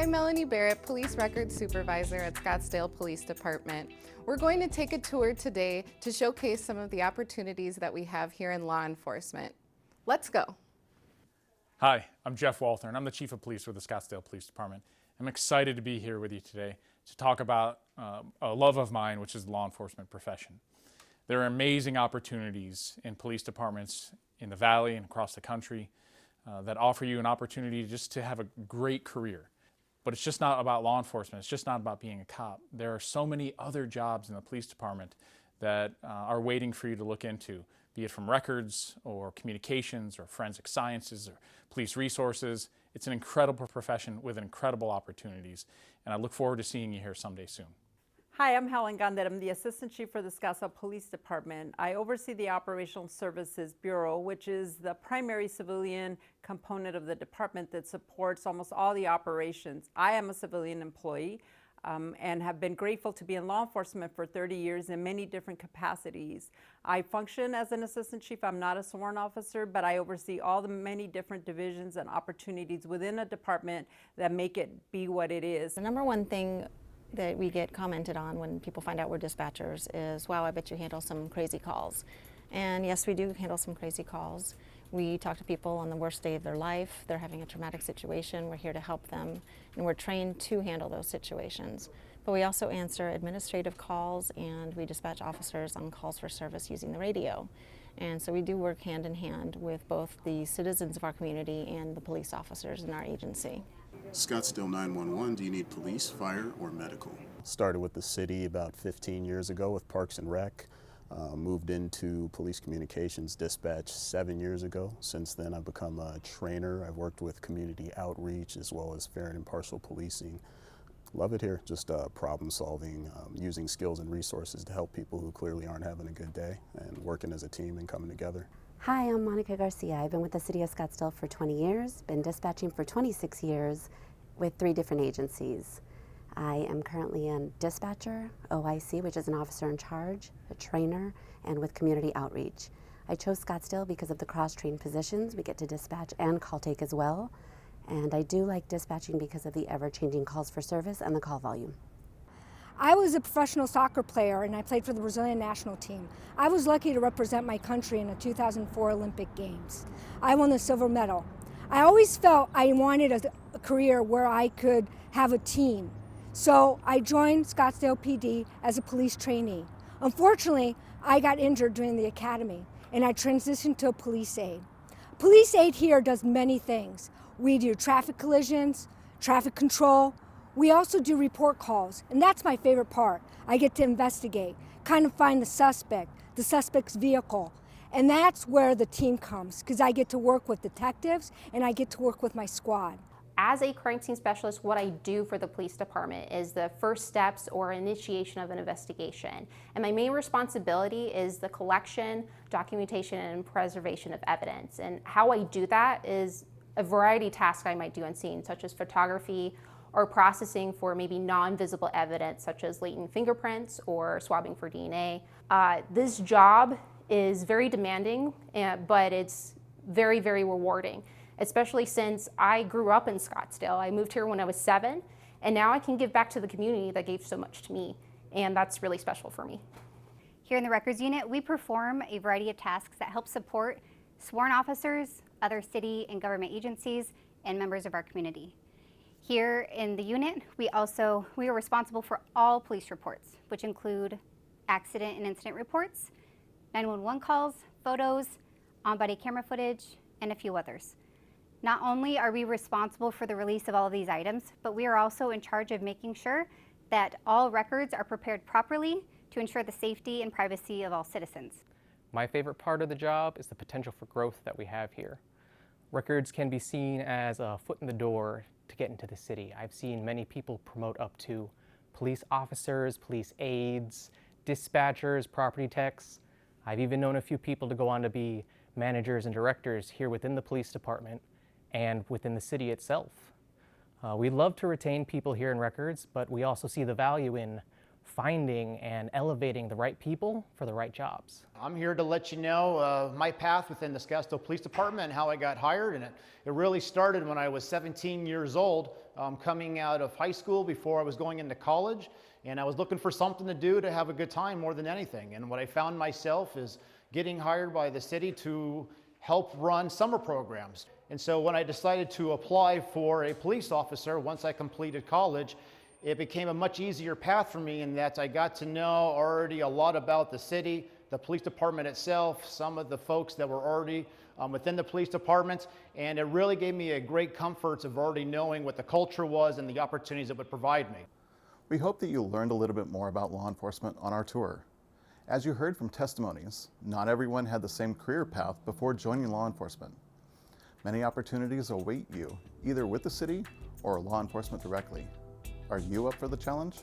I'm Melanie Barrett, Police Records Supervisor at Scottsdale Police Department. We're going to take a tour today to showcase some of the opportunities that we have here in law enforcement. Let's go. Hi, I'm Jeff Walther, and I'm the Chief of Police with the Scottsdale Police Department. I'm excited to be here with you today to talk about a love of mine, which is the law enforcement profession. There are amazing opportunities in police departments in the Valley and across the country that offer you an opportunity just to have a great career. But it's just not about law enforcement. It's just not about being a cop. There are so many other jobs in the police department that are waiting for you to look into, be it from records or communications or forensic sciences or police resources. It's an incredible profession with incredible opportunities, and I look forward to seeing you here someday soon. Hi, I'm Helen. I'm the Assistant Chief for the Scottsdale Police Department. I oversee the Operational Services Bureau, which is the primary civilian component of the department that supports almost all the operations. I am a civilian employee and have been grateful to be in law enforcement for 30 years in many different capacities. I function as an Assistant Chief. I'm not a sworn officer, but I oversee all the many different divisions and opportunities within a department that make it be what it is. The number one thing that we get commented on when people find out we're dispatchers is, wow, I bet you handle some crazy calls. And yes, we do handle some crazy calls. We talk to people on the worst day of their life. They're having a traumatic situation. We're here to help them, and we're trained to handle those situations. But we also answer administrative calls, and we dispatch officers on calls for service using the radio. And so we do work hand in hand with both the citizens of our community and the police officers in our agency. Scottsdale 911, do you need police, fire, or medical? Started with the city about 15 years ago with Parks and Rec. Moved into police communications dispatch 7 years ago. Since then I've become a trainer. I've worked with community outreach as well as fair and impartial policing. Love it here, just problem solving, using skills and resources to help people who clearly aren't having a good day and working as a team and coming together. Hi, I'm GARCIA. I've been with the City of Scottsdale for 20 years, been dispatching for 26 years with 3 different agencies. I am currently a dispatcher, OIC, which is an officer in charge, a trainer, and with community outreach. I chose Scottsdale because of the cross-trained positions. We get to dispatch and call take as well. And I do like dispatching because of the ever-changing calls for service and the call volume. I was a professional soccer player and I played for the Brazilian national team. I was lucky to represent my country in the 2004 Olympic Games. I won the silver medal. I always felt I wanted a career where I could have a team. So I joined Scottsdale PD as a police trainee. Unfortunately, I got injured during the academy and I transitioned to a police aide. Police aide here does many things. We do traffic collisions, traffic control. We also do report calls, and that's my favorite part. I get to investigate, kind of find the suspect's vehicle. And that's where the team comes, because I get to work with detectives and I get to work with my squad. As a crime scene specialist, what I do for the police department is the first steps or initiation of an investigation. And my main responsibility is the collection, documentation, and preservation of evidence. And how I do that is a variety of tasks I might do on scene, such as photography or processing for maybe non-visible evidence, such as latent fingerprints or swabbing for DNA. This job is very demanding, but it's very, very rewarding, especially since I grew up in Scottsdale. I moved here when I was 7, and now I can give back to the community that gave so much to me, and that's really special for me. Here in the Records Unit, we perform a variety of tasks that help support sworn officers, other city and government agencies, and members of our community. Here in the unit, we are responsible for all police reports, which include accident and incident reports, 911 calls, photos, on-body camera footage, and a few others. Not only are we responsible for the release of all of these items, but we are also in charge of making sure that all records are prepared properly to ensure the safety and privacy of all citizens. My favorite part of the job is the potential for growth that we have here. Records can be seen as a foot in the door to get into the city. I've seen many people promote up to police officers, police aides, dispatchers, property techs. I've even known a few people to go on to be managers and directors here within the police department and within the city itself. We love to retain people here in records, but we also see the value in finding and elevating the right people for the right jobs. I'm here to let you know my path within the Scottsdale Police Department and how I got hired. And it really started when I was 17 years old, coming out of high school before I was going into college. And I was looking for something to do to have a good time more than anything. And what I found myself is getting hired by the city to help run summer programs. And so when I decided to apply for a police officer once I completed college, it became a much easier path for me in that I got to know already a lot about the city, the police department itself, some of the folks that were already within the police department, and it really gave me a great comfort of already knowing what the culture was and the opportunities it would provide me. We hope that you learned a little bit more about law enforcement on our tour. As you heard from testimonies, not everyone had the same career path before joining law enforcement. Many opportunities await you, either with the city or law enforcement directly. Are you up for the challenge?